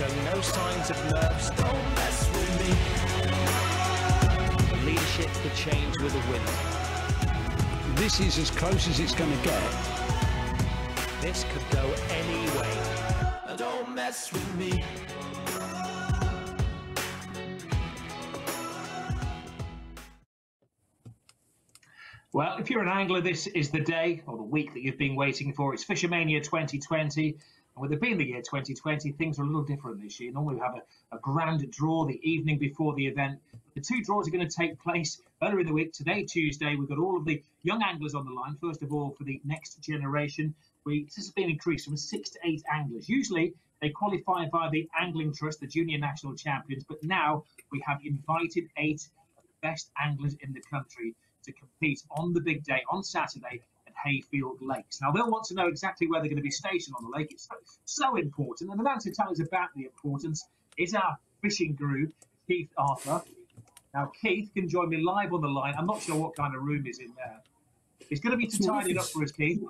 show no signs of nerves. Don't mess with me. The leadership could change with a win. This is as close as it's going to get. This could go any way. Don't mess with me. Well, if you're an angler, this is the day or the week that you've been waiting for. It's Fishermania 2020. And with it being the year 2020, things are a little different this year. Normally we have a grand draw the evening before the event. The two draws are going to take place earlier in the week. Today, Tuesday, we've got all of the young anglers on the line. First of all, for the next generation, this has been increased from 6 to 8 anglers. Usually, they qualify via the Angling Trust, the junior national champions. But now we have invited 8 of the best anglers in the country to compete on the big day on Saturday at Hayfield Lakes. Now, they'll want to know exactly where they're going to be stationed on the lake. It's so important. And the man to tell us about the importance is our fishing guru, Keith Arthur. Now, Keith can join me live on the line. I'm not sure what kind of room is in there. It's going to be to tidy it up for us, Keith.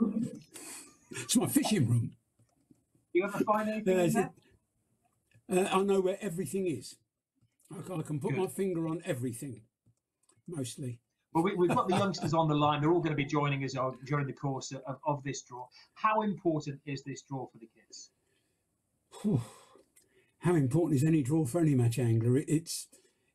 It's my fishing room. You ever find anything in there? I know where everything is. I can put my finger on everything, mostly. Well, we've got the youngsters on the line. They're all going to be joining us during the course of this draw. How important is this draw for the kids? How important is any draw for any match angler?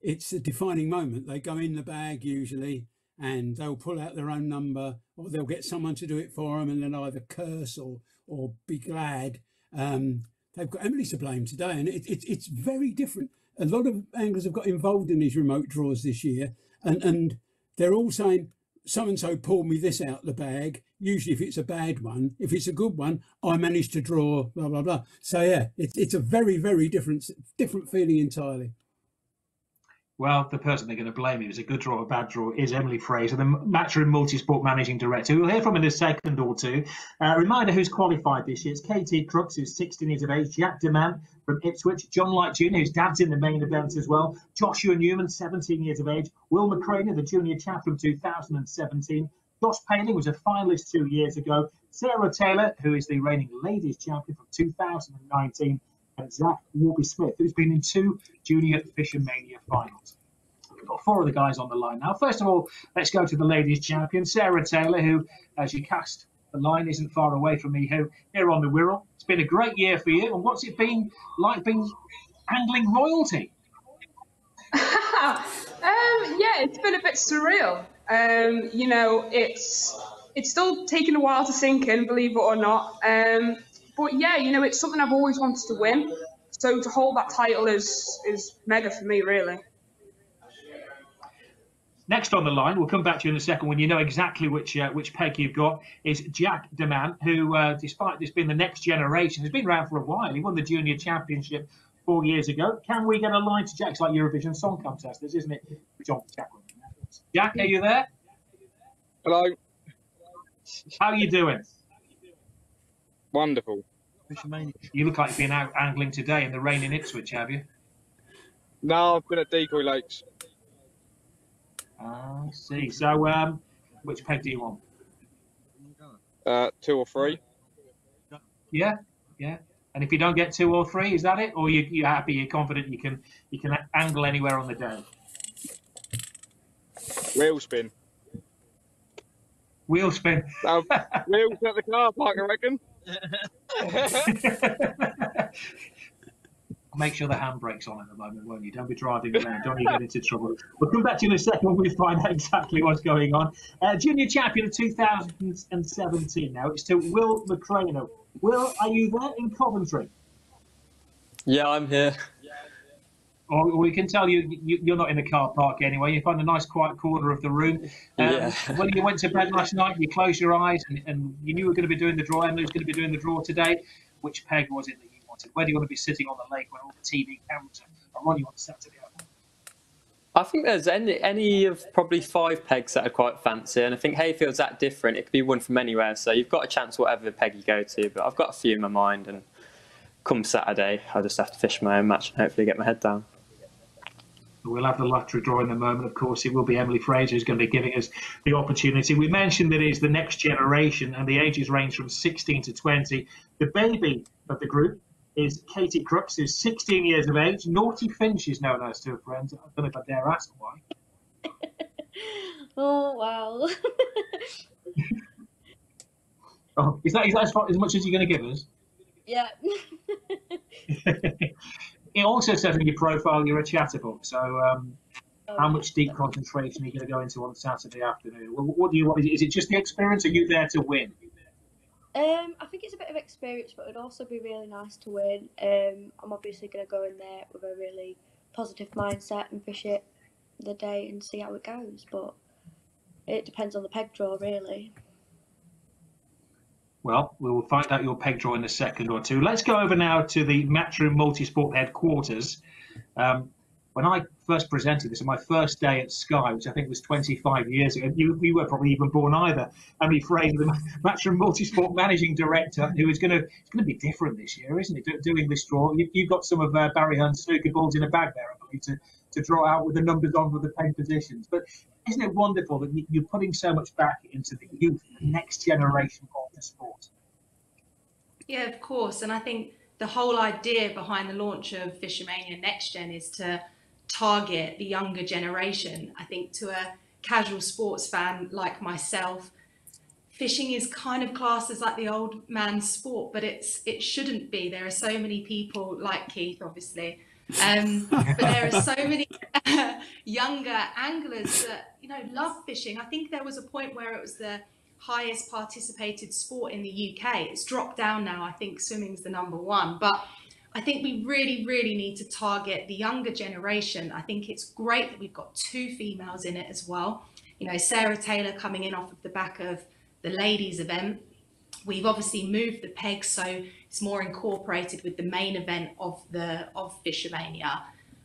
It's a defining moment. They go in the bag usually, and they'll pull out their own number, or they'll get someone to do it for them, and they'll either curse or be glad. They've got Emily to blame today, and it's very different. A lot of anglers have got involved in these remote draws this year, and they're all saying, so-and-so pulled me this out the bag. Usually if it's a bad one, if it's a good one, I managed to draw, blah, blah, blah. So, yeah, it's a very, very different feeling entirely. Well, the person they're going to blame, if it's a good draw or a bad draw, is Emily Fraser, the Matchroom Multisport Managing Director, who we'll hear from in a second or two. Reminder who's qualified this year. It's KT Crooks, who's 16 years of age, Jack DeMan from Ipswich, John Light Jr., whose dad's in the main event as well, Joshua Newman, 17 years of age, Will McCraney, the junior champ from 2017, Josh Paling was a finalist 2 years ago, Sarah Taylor, who is the reigning ladies champion from 2019, and Zach Warby-Smith, who's been in 2 junior Fishermania finals. We've got 4 of the guys on the line now. First of all, let's go to the ladies champion, Sarah Taylor, who, as you cast the line, isn't far away from me here on the Wirral. It's been a great year for you, and what's it been like being angling royalty? Yeah, it's been a bit surreal. You know, it's still taken a while to sink in, believe it or not. But yeah, you know, it's something I've always wanted to win. So to hold that title is mega for me, really. Next on the line, we'll come back to you in a second when you know exactly which peg you've got, is Jack DeMan, who, despite this being the next generation, has been around for a while. He won the Junior Championship 4 years ago. Can we get a line to Jack? It's like Eurovision Song Contest, isn't it? John Jack. Jack, are you there? Hello. How are you doing? Wonderful. You look like you've been out angling today in the rain in Ipswich, have you? No, I've been at Decoy Lakes. I see. So, which peg do you want? 2 or 3. Yeah. And if you don't get 2 or 3, is that it? Or you're happy, you're confident you can angle anywhere on the day? Wheel spin. Wheel spin. Wheels at the car park, I reckon. Make sure the handbrake's on at the moment, won't you? Don't be driving around. Don't you get into trouble. We'll come back to you in a second when we find out exactly what's going on. Junior champion of 2017 now. It's to Will McCraney. Will, are you there in Coventry? Yeah, I'm here. Or we can tell you're not in the car park anyway. You find a nice quiet corner of the room. When you went to bed last night, you closed your eyes and you knew you were going to be doing the draw. Emily was going to be doing the draw today. Which peg was it that you wanted? Where do you want to be sitting on the lake when all the TV cameras are on you on Saturday? I think there's any of probably 5 pegs that I quite fancy, and I think Hayfield's that different. It could be one from anywhere, so you've got a chance whatever peg you go to. But I've got a few in my mind, and come Saturday, I'll just have to fish my own match and hopefully get my head down. We'll have the lottery draw in a moment. Of course, it will be Emily Fraser who's going to be giving us the opportunity. We mentioned that it is the next generation, and the ages range from 16 to 20. The baby of the group is Katie Crooks, who's 16 years of age. Naughty Finn, she's known as to her friends. I don't know if I dare ask why. Oh, wow. Oh, is that as much as you're going to give us? Yeah. It also says in your profile you're a chatterbox. So how much deep concentration are you going to go into on Saturday afternoon? What do you want? Is it just the experience, or are you there to win? I think it's a bit of experience, but it'd also be really nice to win. I'm obviously going to go in there with a really positive mindset and fish it the day and see how it goes. But it depends on the peg draw, really. Well, we will find out your peg draw in a second or two. Let's go over now to the Matchroom Multisport headquarters. When I first presented this on my first day at Sky, which I think was 25 years ago, you were probably even born either. Emily Fraser, the Matchroom Multisport managing director, who is going to be different this year, isn't it? Doing this draw, you've got some of Barry Hunt's snooker balls in a bag there, I believe, to draw out with the numbers on with the peg positions. But isn't it wonderful that you're putting so much back into the youth, the next generation of the sport? Yeah, of course. And I think the whole idea behind the launch of Fishermania Next Gen is to target the younger generation. I think to a casual sports fan like myself, fishing is kind of classed as like the old man's sport, but it shouldn't be. There are so many people like Keith, obviously, but there are so many younger anglers that love fishing. I think there was a point where it was the highest participated sport in the UK. It's dropped down now. I think swimming's the #1, but I think we really, really need to target the younger generation. I think it's great that we've got 2 females in it as well. Sarah Taylor coming in off of the back of the ladies event. We've obviously moved the peg so it's more incorporated with the main event of Fishermania.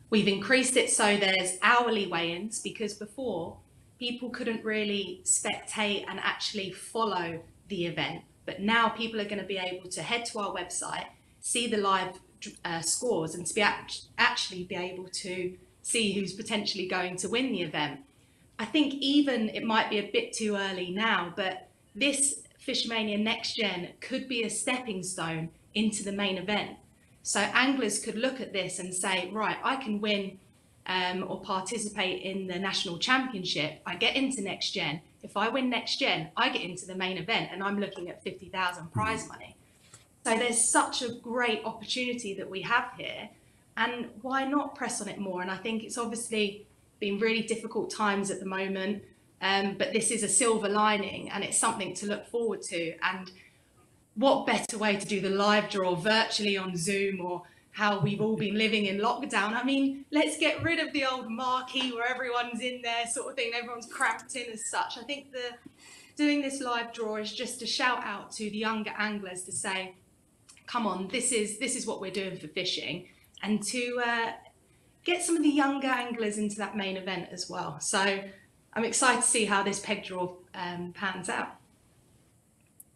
We've increased it so there's hourly weigh-ins, because before people couldn't really spectate and actually follow the event. But now people are going to be able to head to our website, see the live scores, and to be actually be able to see who's potentially going to win the event. I think even it might be a bit too early now, but this Fishermania Next Gen could be a stepping stone into the main event. So anglers could look at this and say, right, I can win or participate in the national championship. I get into Next Gen. If I win Next Gen, I get into the main event, and I'm looking at 50,000 prize money. So there's such a great opportunity that we have here, and why not press on it more? And I think it's obviously been really difficult times at the moment, but this is a silver lining, and it's something to look forward to. And what better way to do the live draw virtually on Zoom, or how we've all been living in lockdown. I mean, let's get rid of the old marquee where everyone's in there sort of thing, everyone's cramped in as such. I think doing this live draw is just a shout out to the younger anglers to say, come on, this is what we're doing for fishing, and to get some of the younger anglers into that main event as well. So I'm excited to see how this peg draw pans out.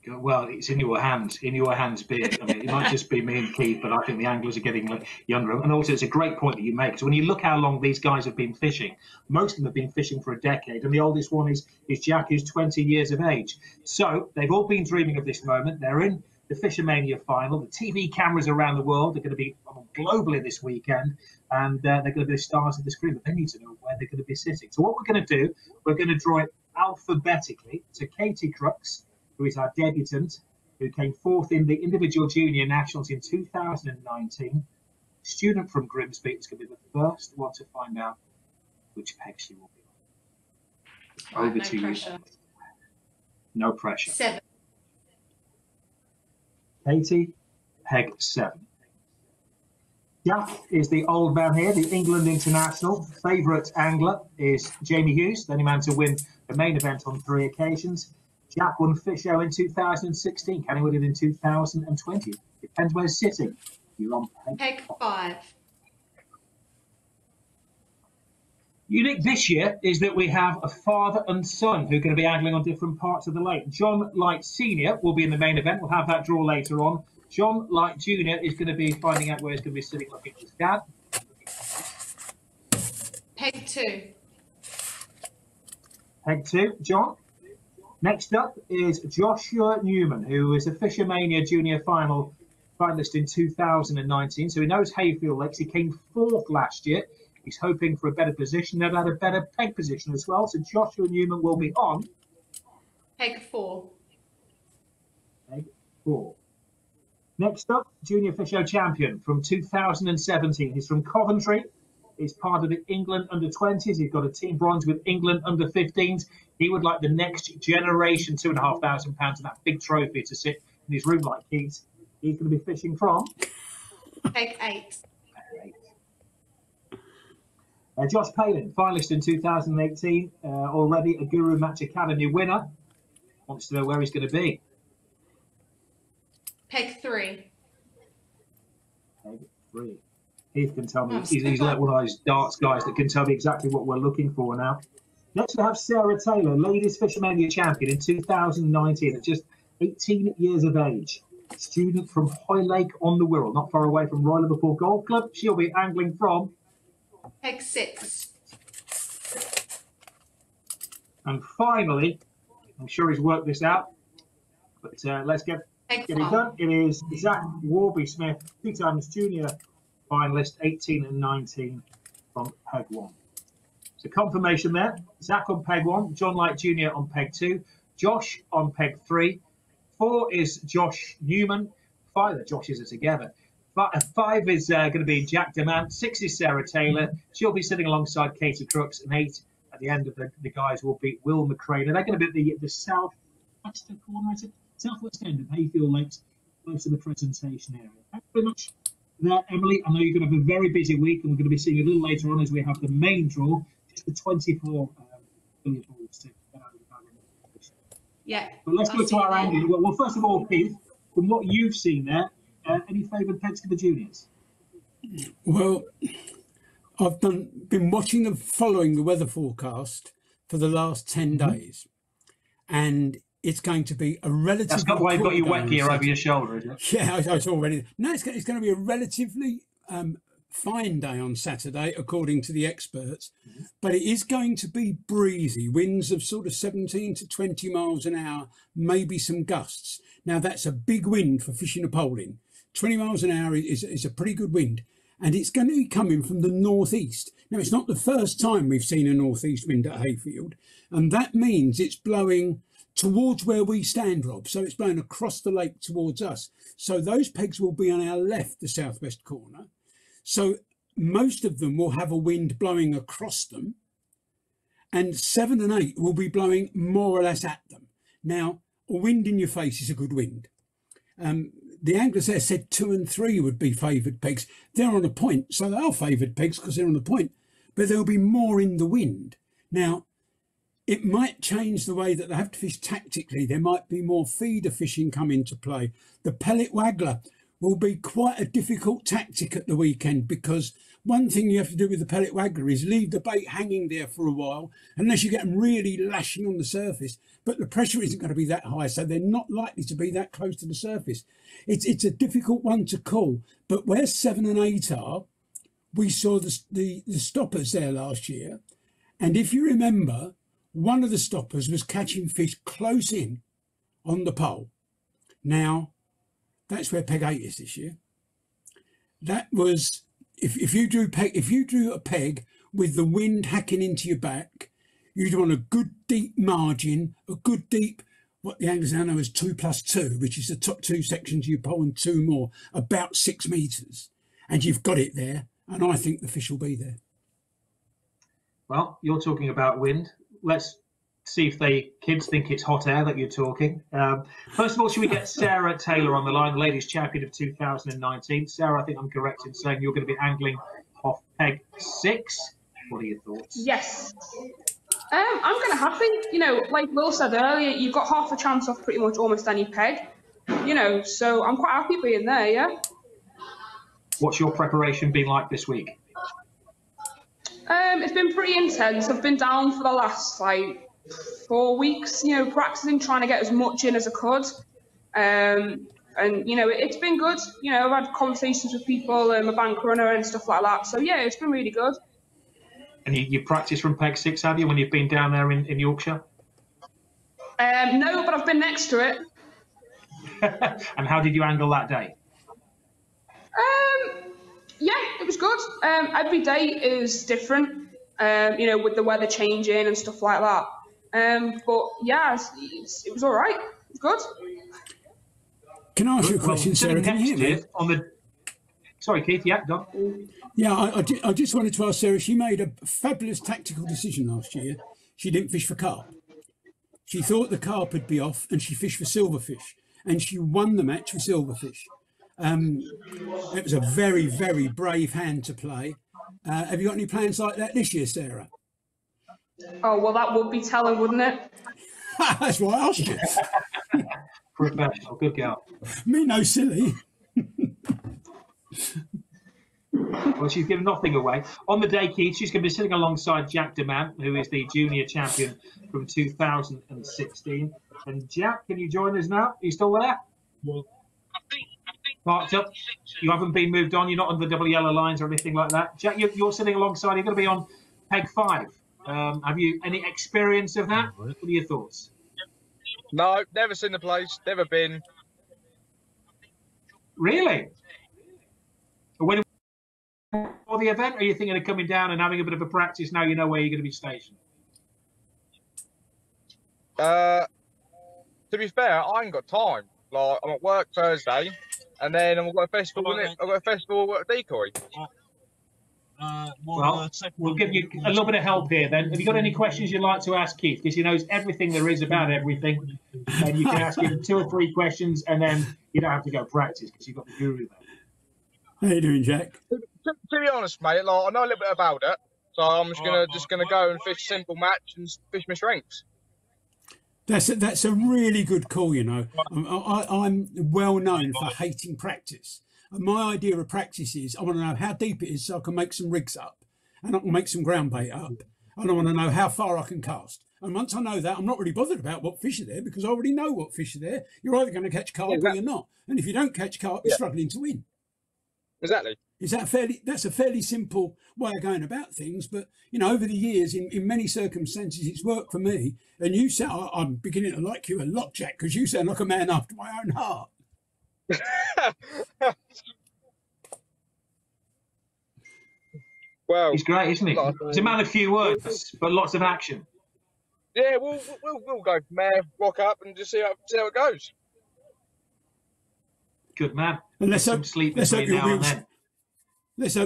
Well, it's in your hands, be it. I mean, it might just be me and Keith, but I think the anglers are getting younger. And also, it's a great point that you make. So when you look how long these guys have been fishing, most of them have been fishing for a decade. And the oldest one is Jack, who's 20 years of age. So they've all been dreaming of this moment. They're in the Fishermania final. The TV cameras around the world are going to be globally this weekend. And they're going to be the stars of the screen. But they need to know where they're going to be sitting. So what we're going to do, we're going to draw it alphabetically to Katie Crooks, who is our debutant, who came 4th in the individual junior nationals in 2019. Student from Grimsby is going to be the first one to find out which peg she will be on. Over to you. No pressure. 7. Katie, peg 7. Jack is the old man here, the England international. Favourite angler is Jamie Hughes, the only man to win the main event on 3 occasions. Jack won Fisho in 2016. Can he win it in 2020? Depends where he's sitting. You're on peg 5. Unique this year is that we have a father and son who are going to be angling on different parts of the lake. John Light Sr. will be in the main event. We'll have that draw later on. John Light Jr. is going to be finding out where he's going to be sitting looking at his dad. Peg 2. Peg 2, John. Next up is Joshua Newman, who is a Fishermania Junior Final finalist in 2019, so he knows Hayfield Lakes. He came 4th last year. He's hoping for a better position and had a better peg position as well. So Joshua Newman will be on Peg 4. Peg 4. Next up, Junior Fisho champion from 2017. He's from Coventry. He's part of the England under-20s. He's got a team bronze with England under-15s. He would like the next generation £2,500 and that big trophy to sit in his room like Keith. He's going to be fishing from Peg 8. Josh Palin, finalist in 2018, already a Guru Match Academy winner. Wants to know where he's going to be. Peg 3. Peg 3. Heath can tell me. He's like one of those darts guys that can tell me exactly what we're looking for now. Next we have Sarah Taylor, Ladies Fishermania champion in 2019 at just 18 years of age. Student from Hoylake on the Wirral, not far away from Royal Liverpool Golf Club. She'll be angling from Peg 6. And finally, I'm sure he's worked this out, but let's get it done. It is Zach Warby Smith, 2 times junior finalist, 18 and 19 from Peg 1. So confirmation there. Zach on Peg 1, John Light Jr. on Peg 2, Josh on Peg 3. 4 is Josh Newman. 5, Josh is together. 5 is going to be Jack Demant. 6 is Sarah Taylor. She'll be sitting alongside Katie Crooks. And 8 at the end of the guys will be Will McCrae. And they're going to be at the southwest corner, is it? Southwest end of Hayfield Lakes, close to the presentation area. Thanks very much for that, Emily. I know you're going to have a very busy week, and we're going to be seeing a little later on as we have the main draw, just the 24 billiard balls to get out of the bag. Yeah. But let's go to our angling. Well, first of all, Keith, from what you've seen there, any favoured pegs for the juniors? Well, I've been following the weather forecast for the last 10 days, and it's going to be a relatively. That's not why you've got your wet gear over your shoulder, is it? Yeah, it's already. No, it's going to be a relatively fine day on Saturday, according to the experts, but it is going to be breezy, winds of sort of 17 to 20 miles an hour, maybe some gusts. Now, that's a big wind for fishing a poling. 20 miles an hour is a pretty good wind, and it's going to be coming from the northeast. Now, it's not the first time we've seen a northeast wind at Hayfield, and that means it's blowing towards where we stand, Rob. So it's blowing across the lake towards us. So those pegs will be on our left, the southwest corner. So most of them will have a wind blowing across them, and 7 and 8 will be blowing more or less at them. Now, a wind in your face is a good wind. The anglers there said 2 and 3 would be favoured pegs. They're on a point, so they are favoured pegs because they're on a point, but there'll be more in the wind. Now, it might change the way that they have to fish tactically. There might be more feeder fishing come into play. The pellet waggler will be quite a difficult tactic at the weekend, because one thing you have to do with the pellet waggler is leave the bait hanging there for a while, unless you get them really lashing on the surface. But the pressure isn't going to be that high, so they're not likely to be that close to the surface. It's a difficult one to call. But where 7 and 8 are, we saw the stoppers there last year. And if you remember, one of the stoppers was catching fish close in on the pole. Now, that's where peg 8 is this year. That was, if you drew a peg with the wind hacking into your back, you'd want a good deep margin, a good deep, what the anglers now know as 2+2, which is the top 2 sections of your pole and 2 more, about 6 metres. And you've got it there, and I think the fish will be there. Well, you're talking about wind. Let's see if kids think it's hot air that you're talking. First of all, should we get Sarah Taylor on the line, ladies champion of 2019? Sarah, I think I'm correct in saying you're going to be angling off peg 6. What are your thoughts? Yes. I'm going to happy. You know, like Will said earlier, you've got half a chance off pretty much almost any peg. You know, so I'm quite happy being there, yeah. What's your preparation been like this week? It's been pretty intense. I've been down for the last 4 weeks, you know, practicing, trying to get as much in as I could. And, you know, it's been good. You know, I've had conversations with people, my bank runner and stuff like that. So, yeah, it's been really good. And you practice from peg 6, have you, when you've been down there in Yorkshire? No, but I've been next to it. And how did you angle that day? good. Every day is different, with the weather changing and stuff like that. But yeah, it was all right. It was good. Can I ask you a question, Sarah? Can you hear me? Sorry, Keith. Yeah, go. Yeah, I just wanted to ask Sarah. She made a fabulous tactical decision last year. She didn't fish for carp. She thought the carp would be off, and she fished for silverfish, and she won the match for silverfish. It was a very, very brave hand to play. Have you got any plans like that this year, Sarah? Oh, well, that would be telling, wouldn't it? That's why I asked you. Professional, good girl. Me no silly. Well, she's given nothing away. On the day, Keith, she's going to be sitting alongside Jack Demant, who is the junior champion from 2016. And Jack, can you join us now? Are you still there? Parked up. You haven't been moved on. You're not on the double yellow lines or anything like that. Jack, you're sitting alongside. You're going to be on peg 5. Have you any experience of that? What are your thoughts? No, never seen the place. Never been. Really? When for the event, are you thinking of coming down and having a bit of a practice now you know where you're going to be stationed? To be fair, I ain't got time. Like, I'm at work Thursday, and then I've got a festival. I've got a festival at Decoy. Well, we'll give you a little bit of help here then. Have you got any questions you'd like to ask Keith? Because he knows everything there is about everything. And you can ask him 2 or 3 questions, and then you don't have to go practice because you've got the guru there. How you doing, Jack? To be honest, mate, like, I know a little bit about it, so I'm just gonna go and fish a simple match and fish my strengths. That's a really good call, you know. I'm well known for hating practice. And my idea of practice is I want to know how deep it is so I can make some rigs up and I can make some ground bait up. And I want to know how far I can cast. And once I know that, I'm not really bothered about what fish are there because I already know what fish are there. You're either going to catch carp or you're not. And if you don't catch carp, you're struggling to win. Exactly. That's a fairly simple way of going about things, but you know, over the years, in many circumstances, it's worked for me. And you sound, I'm beginning to like you a lot, Jack, because you sound like a man after my own heart. Well, he's great, isn't he? He's a man of few words, but lots of action. Yeah, we'll go from there, rock up, and just see how it goes. Good man. And let's hope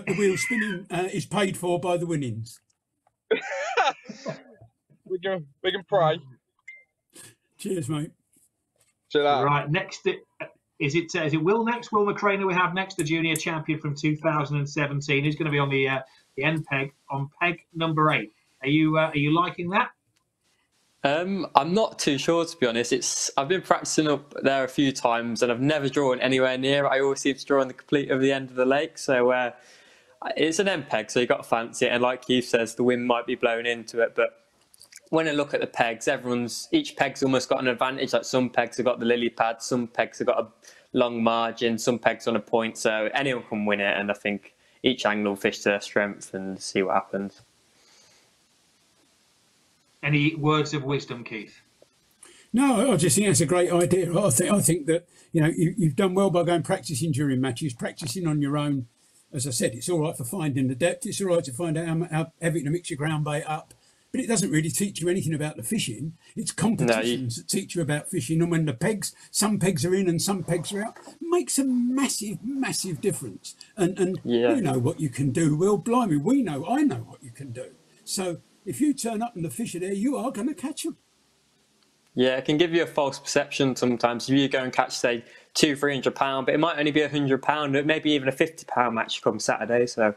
the wheel spinning is paid for by the winnings. we can pray. Cheers, mate. Right, next is it Will next? Will McCrae we have next, the junior champion from 2017. He's going to be on the end peg on peg number 8. Are you liking that? I'm not too sure, to be honest. I've been practicing up there a few times and I've never drawn anywhere near it. I always seem to draw on the complete of the end of the lake. So it's an end peg, so you've got to fancy it. And like Keith says, the wind might be blowing into it. But when I look at the pegs, each peg's almost got an advantage. Like some pegs have got the lily pad, some pegs have got a long margin, some pegs on a point. So anyone can win it. And I think each angler will fish to their strength and see what happens. Any words of wisdom, Keith? No, I just think that's a great idea. I think that you've done well by going practicing during matches, practicing on your own. As I said, it's all right for finding the depth. It's all right to find out how heavy to mix your ground bait up, but it doesn't really teach you anything about the fishing. It's competitions that teach you about fishing. And when some pegs are in and some pegs are out, makes a massive, massive difference. And you know what you can do. Well, blimey, I know what you can do. So if you turn up and the fish are there, you are going to catch them. Yeah, it can give you a false perception sometimes. If you go and catch, say, £200-300, but it might only be £100, maybe even a £50 match come Saturday. So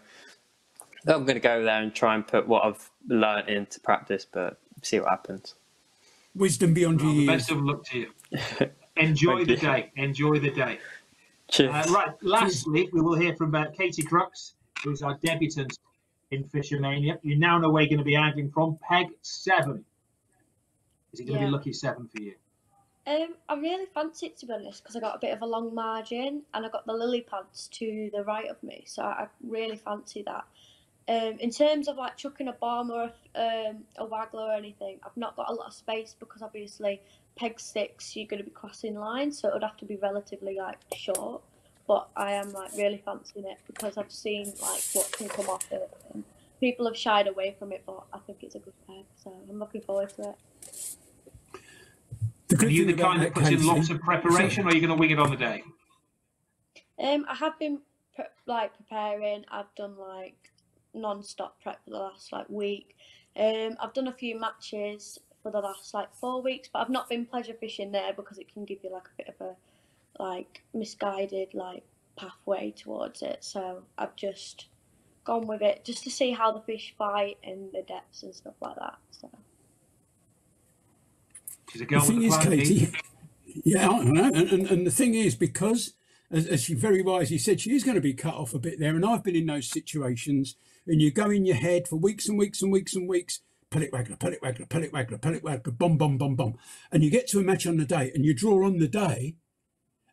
I'm going to go there and try and put what I've learnt into practice, but see what happens. Wisdom beyond your years. Best of luck to you. Enjoy the day. Enjoy the day. Cheers. Right, lastly, we will hear from Katie Crux, who's our debutant in Fishermania. You now know where you're going to be angling from. Peg 7. Is it going to be lucky 7 for you? I really fancy it, to be honest, because I got a bit of a long margin and I got the lily pads to the right of me, so I really fancy that. In terms of like chucking a bomb or a waggler or anything, I've not got a lot of space because obviously peg 6 you're going to be crossing lines, so it would have to be relatively like short. but I am like really fancying it because I've seen like what can come off it. And people have shied away from it, but I think it's a good peg, so I'm looking forward to it. Are you the kind that puts in lots of preparation, or are you going to wing it on the day? I have been preparing. I've done like non-stop prep for the last like week. I've done a few matches for the last like 4 weeks, but I've not been pleasure fishing there because it can give you like a bit of a like misguided like pathway towards it. So I've just gone with it just to see how the fish fight and the depths and stuff like that. So. She's a girl the thing with is, a plan, Katie, yeah, I know. And the thing is, because as she very wisely said, she is going to be cut off a bit there. And I've been in those situations, and you go in your head for weeks and weeks and weeks and weeks, pellet waggler, pellet waggler, pellet waggler, pellet waggler, bomb, bomb, bomb, bomb. And you get to a match on the day, and you draw on the day,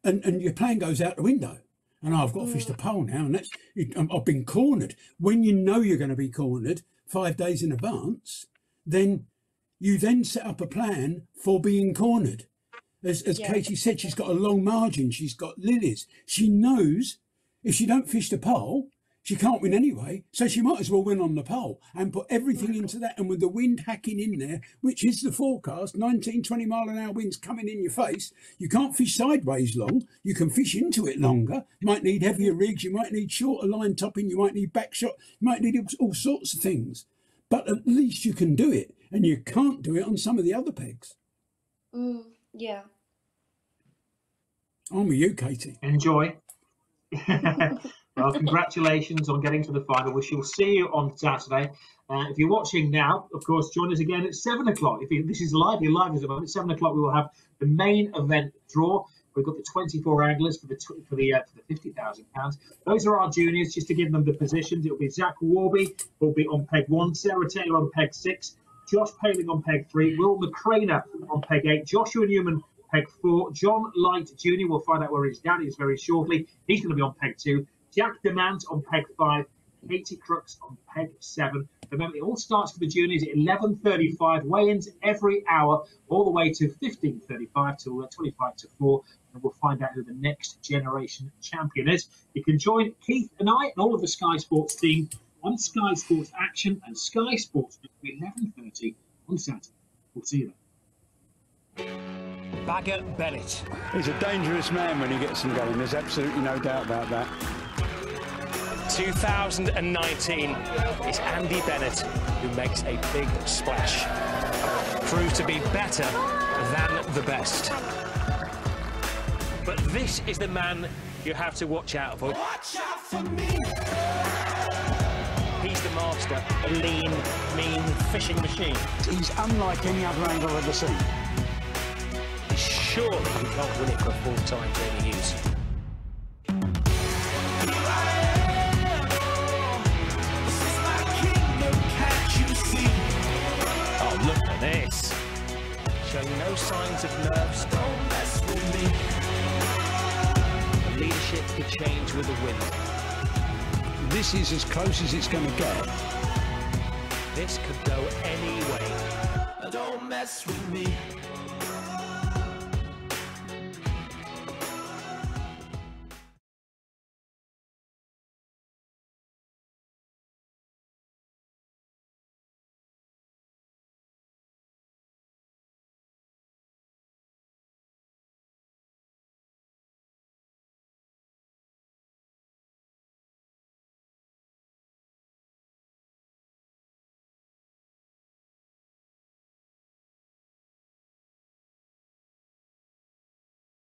and your plan goes out the window. And I've got to fish the pole now, and I've been cornered. When you know you're going to be cornered 5 days in advance, then you then set up a plan for being cornered. As Katie said, she's got a long margin. She's got lilies. She knows if she don't fish the pole, she can't win anyway. So she might as well win on the pole and put everything into that. And with the wind hacking in there, which is the forecast, 19, 20 mile an hour winds coming in your face, you can't fish sideways long. You can fish into it longer. You might need heavier rigs. You might need shorter line topping. You might need back shot. You might need all sorts of things. But at least you can do it. And you can't do it on some of the other pegs. Yeah. I'm with you, Katie. Enjoy. Well, congratulations on getting to the final. We shall see you on Saturday. If you're watching now, of course, join us again at 7 o'clock. This is live, you're live at the moment. At 7 o'clock, we will have the main event draw. We've got the 24 anglers for the £50,000. Those are our juniors, just to give them the positions. It'll be Zach Warby, will be on peg 1, Sarah Taylor on peg 6, Josh Paling on peg 3, Will McCraner on peg 8, Joshua Newman peg 4, John Light Jr. We'll find out where his dad is very shortly. He's going to be on peg 2, Jack Demant on peg 5, Katie Crooks on peg 7. Remember, it all starts for the juniors at 11:35. Weigh-ins every hour, all the way to 15:35 till 25 to 4. And we'll find out who the next generation champion is. You can join Keith and I and all of the Sky Sports team on Sky Sports Action and Sky Sports at 11:30 on Saturday. We'll see you then. Bagger Bennett. He's a dangerous man when he gets them going. There's absolutely no doubt about that. 2019, it's Andy Bennett who makes a big splash. Proved to be better than the best. But this is the man you have to watch out for. Watch out for me! He's the master, a lean, mean fishing machine. He's unlike any other angler I've ever seen. Surely you can't win it for a full-time Jamie Hughes. Oh, look at this. Showing no signs of nerves. Don't mess with me. The leadership could change with the wind. This is as close as it's going to get. This could go any way. Don't mess with me.